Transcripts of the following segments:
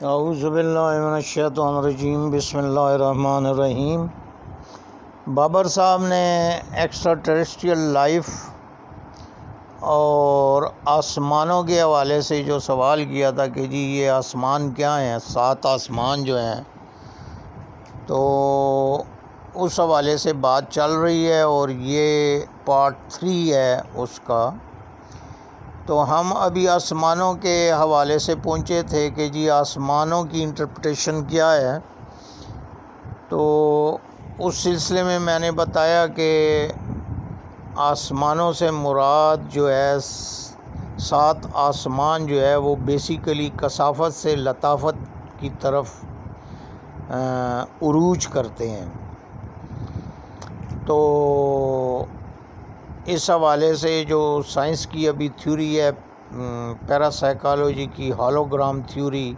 औज़ुबिल्लाहिमिनश्शैतानिर्रजीम बिस्मिल्लाहिर्रहमानिर्रहीम। बाबर साहब ने एक्स्ट्रा टेरेस्ट्रियल लाइफ और आसमानों के हवाले से जो सवाल किया था कि जी ये आसमान क्या हैं, 7 आसमान जो हैं, तो उस हवाले से बात चल रही है और ये पार्ट 3 है उसका। तो हम अभी आसमानों के हवाले से पहुँचे थे कि जी आसमानों की इंटरप्रिटेशन क्या है। तो उस सिलसिले में मैंने बताया कि आसमानों से मुराद जो है 7 आसमान जो है वो बेसिकली कसाफत से लताफत की तरफ उरूज करते हैं। तो इस हवाले से जो साइंस की अभी थ्योरी है पैरासाइकोलॉजी की, होलोग्राम थ्योरी,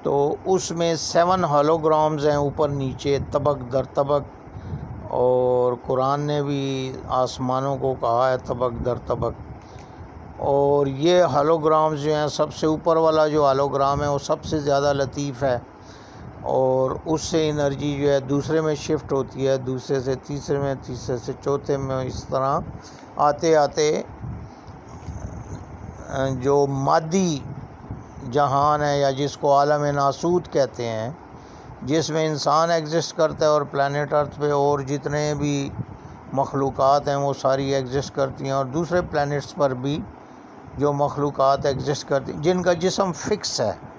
तो उसमें 7 होलोग्राम्स हैं ऊपर नीचे तबक दर तबक, और कुरान ने भी आसमानों को कहा है तबक दर तबक। और ये होलोग्राम्स जो हैं, सबसे ऊपर वाला जो होलोग्राम है वो सबसे ज़्यादा लतीफ़ है और उससे एनर्जी जो है दूसरे में शिफ्ट होती है, दूसरे से तीसरे में, तीसरे से चौथे में, इस तरह आते आते जो मादी जहान है या जिसको आलम नासूत कहते हैं, जिसमें इंसान एग्जिस्ट करता है और प्लैनेट अर्थ पे और जितने भी मखलूक़ात हैं वो सारी एग्जिस्ट करती हैं, और दूसरे प्लैनेट्स पर भी जो मखलूक़ात एग्जिस्ट करती, जिनका जिस्म फ़िक्स है,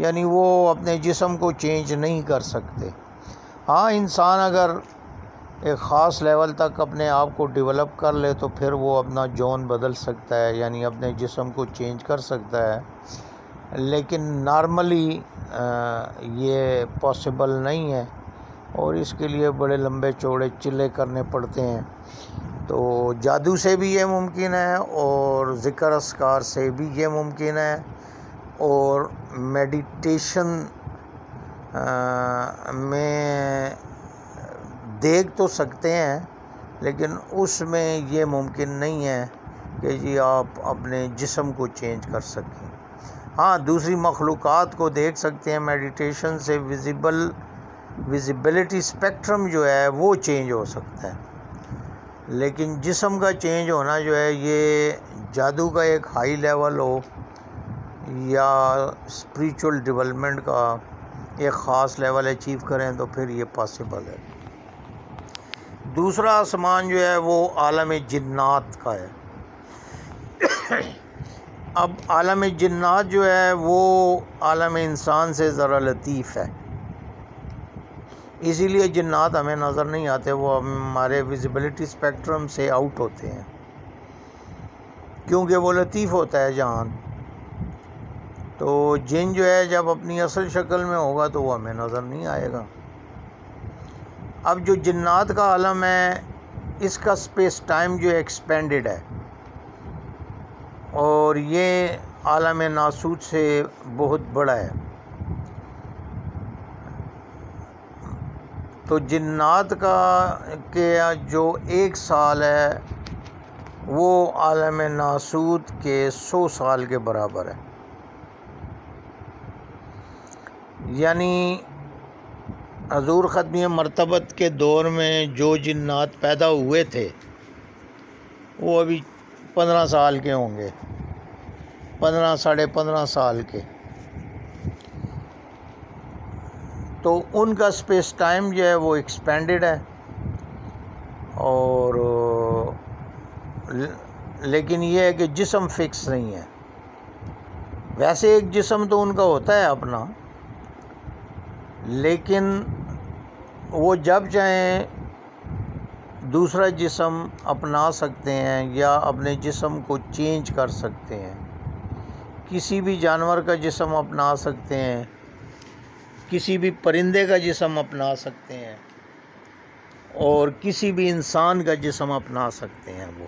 यानी वो अपने जिस्म को चेंज नहीं कर सकते। हाँ, इंसान अगर एक ख़ास लेवल तक अपने आप को डेवलप कर ले तो फिर वो अपना जॉन बदल सकता है, यानी अपने जिस्म को चेंज कर सकता है, लेकिन नॉर्मली ये पॉसिबल नहीं है और इसके लिए बड़े लंबे चौड़े चिल्ले करने पड़ते हैं। तो जादू से भी ये मुमकिन है और ज़िक्र अस्कार से भी ये मुमकिन है और मेडिटेशन में देख तो सकते हैं, लेकिन उसमें ये मुमकिन नहीं है कि जी आप अपने जिस्म को चेंज कर सकें। हाँ, दूसरी मखलूक़ात को देख सकते हैं मेडिटेशन से, विजिबिलिटी स्पेक्ट्रम जो है वो चेंज हो सकता है, लेकिन जिस्म का चेंज होना जो है ये जादू का एक हाई लेवल हो या स्पिरिचुअल डेवलपमेंट का एक ख़ास लेवल अचीव करें तो फिर ये पॉसिबल है। दूसरा आसमान जो है वो आलम जिन्नात का है। अब आलम जिन्नात जो है वो आलम इंसान से ज़रा लतीफ़ है, इसीलिए जिन्नात हमें नज़र नहीं आते, वो हमारे विजिबिलिटी स्पेक्ट्रम से आउट होते हैं, क्योंकि वो लतीफ़ होता है जहान। तो जिन जो है जब अपनी असल शक्ल में होगा तो वो हमें नज़र नहीं आएगा। अब जो जिन्नात का आलम है, इसका स्पेस टाइम जो एक्सपेंडेड है और ये आलम नासूत से बहुत बड़ा है। तो जिन्नात का के जो 1 साल है वो आलम नासूत के 100 साल के बराबर है, यानी हजूर ख़त्मी मरतबत के दौर में जो जिन्नात पैदा हुए थे वो अभी 15 साल के होंगे, 15 साढ़े 15 साल के। तो उनका स्पेस टाइम जो है वो एक्सपेंडेड है और लेकिन ये है कि जिस्म फिक्स नहीं है। वैसे एक जिस्म तो उनका होता है अपना, लेकिन वो जब चाहें दूसरा जिस्म अपना सकते हैं या अपने जिस्म को चेंज कर सकते हैं। किसी भी जानवर का जिस्म अपना सकते हैं, किसी भी परिंदे का जिस्म अपना सकते हैं और किसी भी इंसान का जिस्म अपना सकते हैं वो।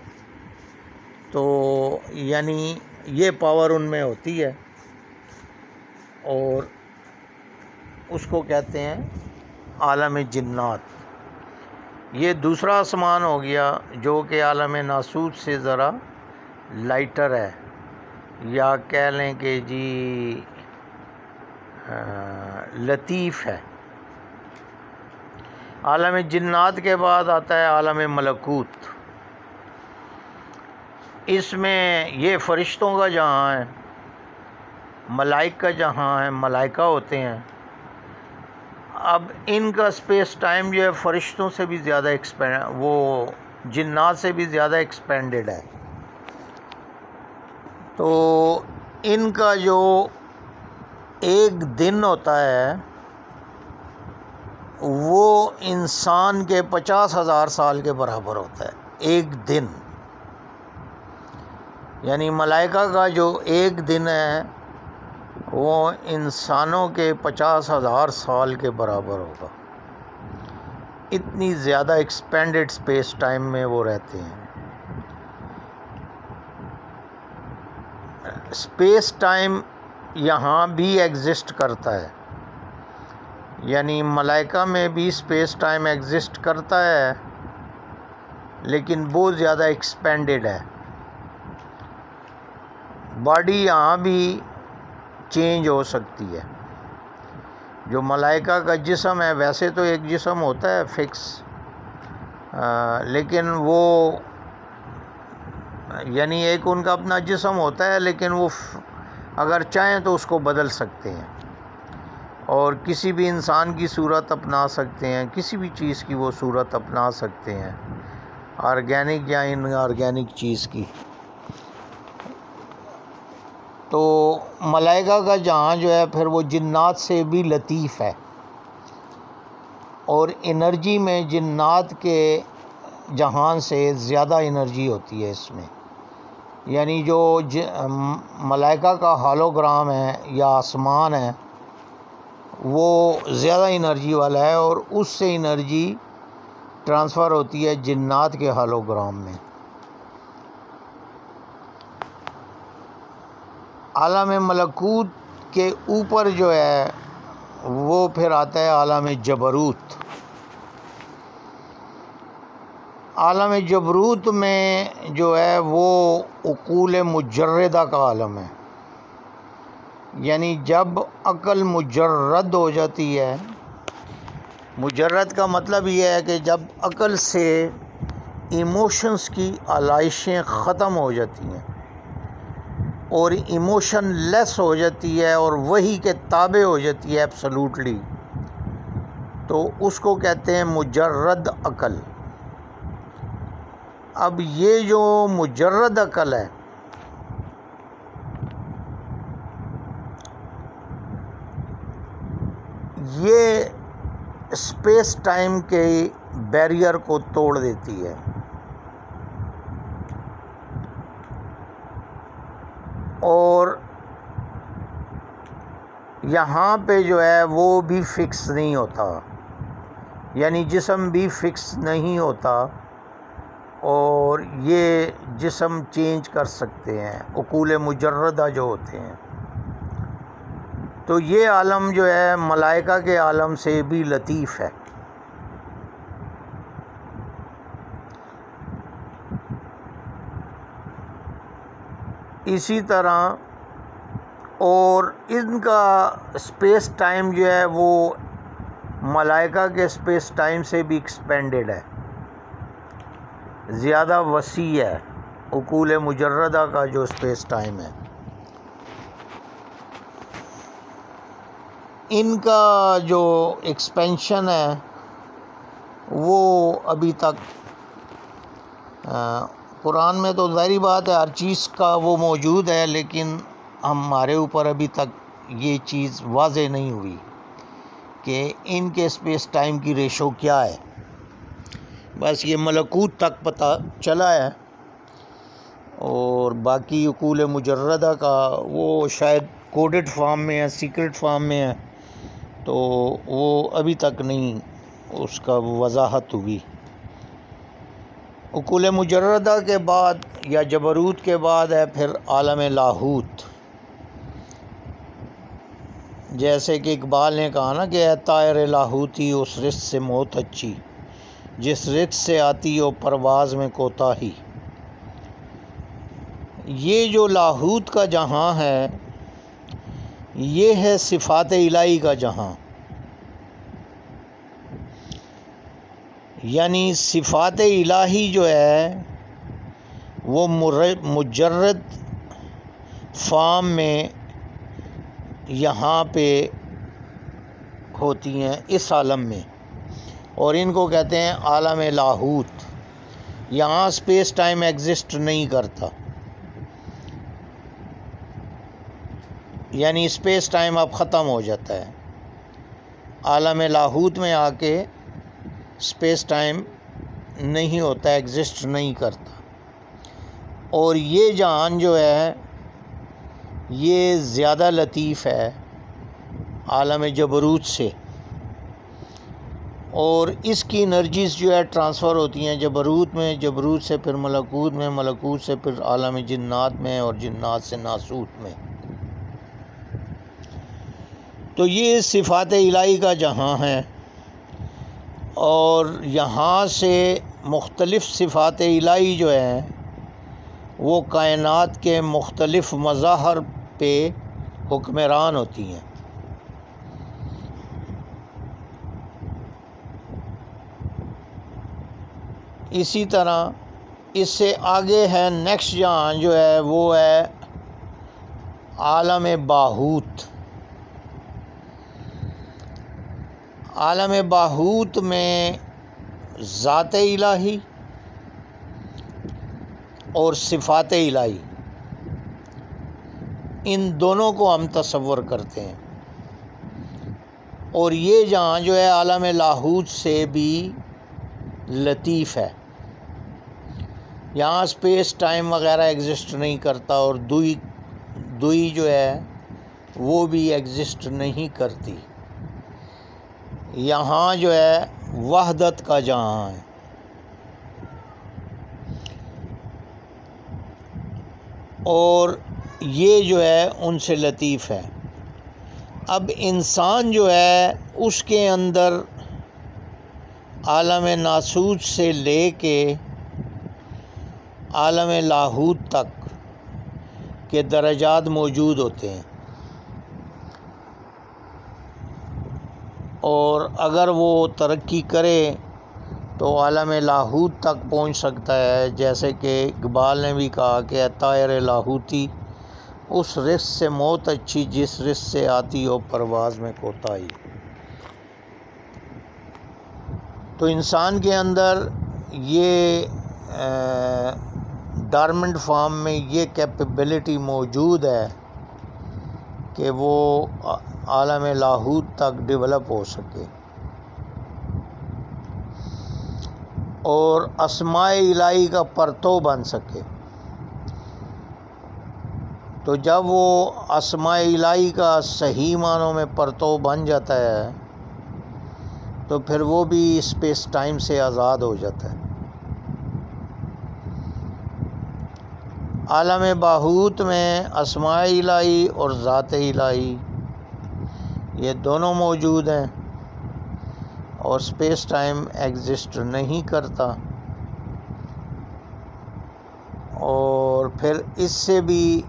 तो यानी ये पावर उनमें होती है और उसको कहते हैं आलम जिन्नात। ये दूसरा आसमान हो गया जो कि आलम नासूत से ज़रा लाइटर है, या कह लें कि जी लतीफ़ है। आलम जिन्नात के बाद आता है आलम मलकूत। इसमें ये फ़रिश्तों का जहाँ है, मलाइक का जहाँ है, मलाइका होते हैं। अब इनका स्पेस टाइम जो है फ़रिश्तों से भी ज़्यादा वो जिन्नात से भी ज़्यादा एक्सपेंडेड है। तो इनका जो एक दिन होता है वो इंसान के 50,000 साल के बराबर होता है एक दिन। यानी मलाइका का जो एक दिन है वो इंसानों के 50,000 साल के बराबर होगा। इतनी ज़्यादा एक्सपेंडेड स्पेस टाइम में वो रहते हैं। स्पेस टाइम यहाँ भी एग्ज़िस्ट करता है, यानी मलाइका में भी स्पेस टाइम एग्ज़िस्ट करता है, लेकिन बहुत ज़्यादा एक्सपेंडेड है। बॉडी यहाँ भी चेंज हो सकती है। जो मलाइका का जिस्म है, वैसे तो एक जिस्म होता है फिक्स, लेकिन वो यानी एक उनका अपना जिस्म होता है, लेकिन वो अगर चाहें तो उसको बदल सकते हैं और किसी भी इंसान की सूरत अपना सकते हैं, किसी भी चीज़ की वो सूरत अपना सकते हैं, ऑर्गेनिक या इनऑर्गेनिक चीज़ की। तो मलाइका का जहाँ जो है फिर वो जिन्नात से भी लतीफ़ है और एनर्जी में जिन्नात के जहान से ज़्यादा एनर्जी होती है इसमें। यानी जो मलाइका का होलोग्राम है या आसमान है वो ज़्यादा एनर्जी वाला है और उससे एनर्जी ट्रांसफ़र होती है जिन्नात के होलोग्राम में। आलम मलकूत के ऊपर जो है वो फिर आता है आलम जबरूत। आलम जबरूत में जो है वो उकूल मुजर्रदा का आलम है। यानी जब अक़ल मुजर्रद हो जाती है, मुजर्रद का मतलब ये है कि जब अक़ल से इमोशंस की आलाइशें ख़त्म हो जाती हैं और इमोशन लेस हो जाती है और वही के ताबे हो जाती है एब्सोल्युटली, तो उसको कहते हैं मुजर्रद अक़ल। अब ये जो मुजर्रद अक़ल है, ये स्पेस टाइम के बैरियर को तोड़ देती है और यहाँ पे जो है वो भी फ़िक्स नहीं होता, यानी जिस्म भी फ़िक्स नहीं होता और ये जिस्म चेंज कर सकते हैं, उकूल मुजर्रदा जो होते हैं। तो ये आलम जो है मलाइका के आलम से भी लतीफ़ है। इसी तरह और इनका स्पेस टाइम जो है वो मलाइका के स्पेस टाइम से भी एक्सपेंडेड है, ज़्यादा वसी है उकूल मुजर्रदा का जो स्पेस टाइम है। इनका जो एक्सपेंशन है वो अभी तक कुरान में तो ज़ाहिर बात है हर चीज़ का वो मौजूद है, लेकिन हमारे ऊपर अभी तक ये चीज़ वाज़ेह नहीं हुई कि इनके स्पेस टाइम की रेशो क्या है। बस ये मलकूत तक पता चला है और बाकी उकूल मुजर्रदा का वो शायद कोडेड फॉर्म में है, सीक्रेट फॉर्म में है, तो वो अभी तक नहीं उसका वजाहत हुई। उकूल मुजर्रदा के बाद या जबरूत के बाद है फिर आलम लाहूत। जैसे कि इकबाल ने कहा ना कि तायर लाहूती उस रिश्त से मौत अच्छी, जिस रिश्त से आती हो परवाज़ में कोताही। ये जो लाहूत का जहाँ है ये है सिफ़ात इलाही का जहां, यानी सिफ़ात इलाही जो है वो मुजर्रद फॉर्म में यहाँ पे होती हैं इस आलम में, और इनको कहते हैं आलम लाहूत। यहाँ स्पेस टाइम एग्जिस्ट नहीं करता, यानी स्पेस टाइम अब ख़त्म हो जाता है। आलम लाहूत में आके स्पेस टाइम नहीं होता, एग्जिस्ट नहीं करता। और ये जहान जो है ये ज़्यादा लतीफ़ है आलम जबरूत से, और इसकी एनर्जीज़ जो है ट्रांसफ़र होती हैं जबरूत में, जबरूत से फिर मलकूत में, मलकूत से फिर आलम जिन्नात में, और जिन्नात से नासूत में। तो ये सिफ़ात इलाही का जहां है, और यहाँ से मुख्तलिफ़ सिफ़ात इलाही जो हैं वो कायनात के मुख्तलिफ़ मज़ाहर पे हुक्मरान होती हैं। इसी तरह इससे आगे है नेक्स्ट जहान जो है वो है आलम बाहूत। आलम बाहूत में ज़ात इलाही और सिफ़ात इलाही, इन दोनों को हम तसव्वुर करते हैं। और ये जहाँ जो है आलम लाहूत से भी लतीफ़ है, यहाँ स्पेस टाइम वग़ैरह एग्ज़िस्ट नहीं करता, और दुई जो है वो भी एग्ज़िस्ट नहीं करती। यहाँ जो है वहदत का जहाँ है। और ये जो है उनसे लतीफ़ है। अब इंसान जो है उसके अंदर आलम नासूत से लेके आलम लाहूत तक के दर्जात मौजूद होते हैं, और अगर वो तरक्की करे तो आलम लाहूत तक पहुंच सकता है। जैसे कि इकबाल ने भी कहा कि तायर लाहूती उस रिस्क से मौत अच्छी जिस रिस्क से आती हो परवाज़ में कोताही। तो इंसान के अंदर ये डॉर्मेंट फॉर्म में ये कैपेबिलिटी मौजूद है कि वो आलम लाहूत तक डेवलप हो सके और अस्माए इलाही का परतो बन सके। तो जब वो अस्माए इलाही का सही मानों में परतो बन जाता है तो फिर वो भी स्पेस टाइम से आज़ाद हो जाता है। आलम बाहूत में अस्माए इलाही और ज़ात इलाही ये दोनों मौजूद हैं और स्पेस टाइम एग्जिस्ट नहीं करता। और फिर इससे भी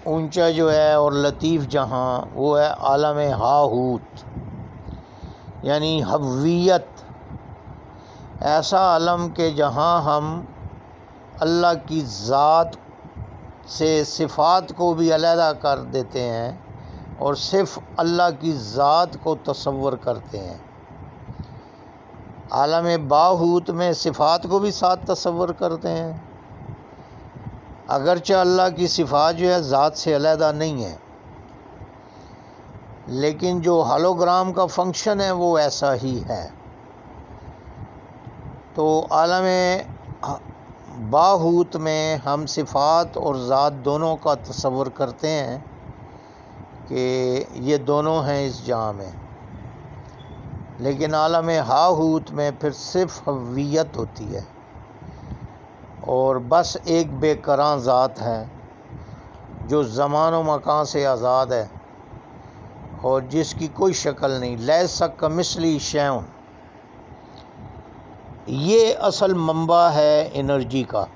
ऊंचा जो है और लतीफ़ जहां वो है आलम हाहूत, यानी हव्वियत, ऐसा आलम के जहां हम अल्लाह की ज़ात से सिफ़ात को भी अलहदा कर देते हैं और सिर्फ़ अल्लाह की ज़ात को तसव्वुर करते हैं। आलम बाहूत में सिफ़ात को भी साथ तसव्वुर करते हैं, अगरचे अल्लाह की सिफ़ात जो है ज़ात से अलहदा नहीं है, लेकिन जो होलोग्राम का फंक्शन है वो ऐसा ही है। तो आलम बाहूत में हम सिफ़ात और ज़ात दोनों का तसव्वुर करते हैं कि ये दोनों हैं इस जहाँ में, लेकिन आलम हाहूत में फिर सिर्फ हव्वियत होती है और बस एक बेकरां ज़ात है जो ज़मान व मकान से आज़ाद है और जिसकी कोई शक्ल नहीं। लैसा कमिस्ली शैउन, ये असल मंबा है एनर्जी का।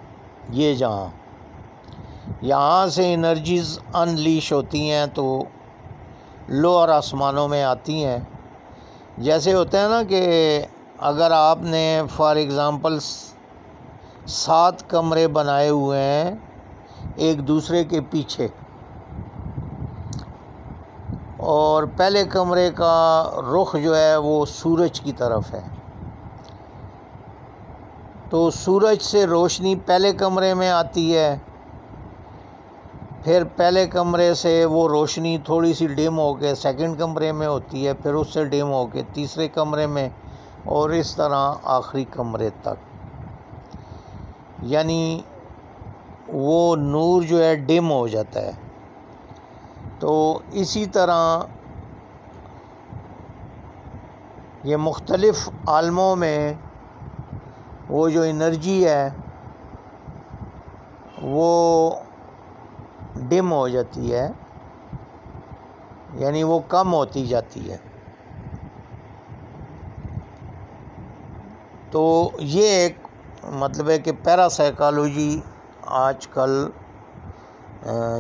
ये जहाँ से एनर्जीज़ अनलीश होती हैं तो लोअर आसमानों में आती हैं। जैसे होते हैं ना कि अगर आपने फॉर एग्ज़ाम्पल 7 कमरे बनाए हुए हैं एक दूसरे के पीछे, और पहले कमरे का रुख जो है वो सूरज की तरफ है, तो सूरज से रोशनी पहले कमरे में आती है, फिर पहले कमरे से वो रोशनी थोड़ी सी डिम होके सेकंड कमरे में होती है, फिर उससे डिम होके तीसरे कमरे में, और इस तरह आखिरी कमरे तक। यानी वो नूर जो है डिम हो जाता है। तो इसी तरह ये मुख्तलिफ़ आलमों में वो जो एनर्जी है वो डिम हो जाती है, यानी वो कम होती जाती है। तो ये एक मतलब है कि पैरासाइकोलॉजी आजकल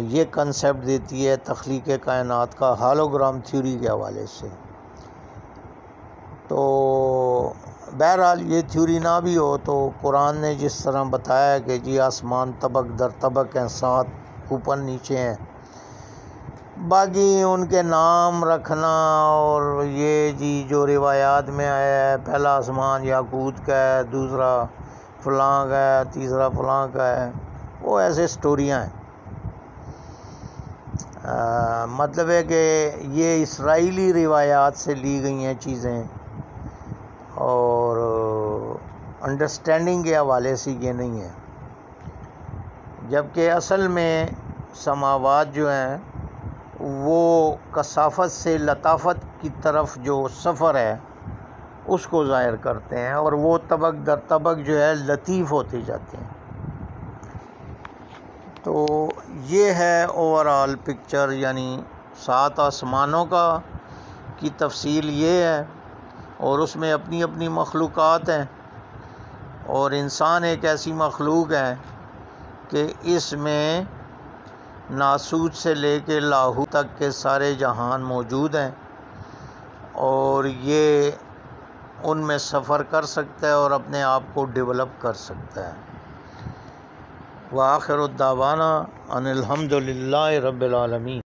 ये कंसेप्ट देती है तख्लीक़ कायनात का हॉलोग्राम थ्योरी के हवाले से। तो बहरहाल ये थ्योरी ना भी हो तो कुरान ने जिस तरह बताया कि जी आसमान तबक दर तबक हैं, 7 ऊपर नीचे हैं, बाकी उनके नाम रखना और ये जी जो रिवायात में आया है, पहला आसमान याकूत का है, दूसरा फ़लाँ का है, तीसरा फ़लाँ का है, वो ऐसे स्टोरियाँ हैं। मतलब है कि ये इसराइली रिवायात से ली गई हैं चीज़ें, और अंडरस्टैंडिंग के हवाले से ये नहीं है। जबकि असल में समावात जो हैं वो कसाफत से लताफत की तरफ जो सफ़र है उसको ज़ाहिर करते हैं, और वो तबक दर तबक जो है लतीफ़ होते जाते हैं। तो ये है ओवरऑल पिक्चर, यानी 7 आसमानों का की तफसील ये है, और उसमें अपनी अपनी मखलूक़ात हैं, और इंसान एक ऐसी मखलूक है कि इसमें नासूत से लेके लाहू तक के सारे जहान मौजूद हैं, और ये उनमें सफ़र कर सकता है और अपने आप को डेवलप कर सकता है। व आखिरु दावाना अनिल हम्दुलिल्लाहि रब्बिल आलमीन।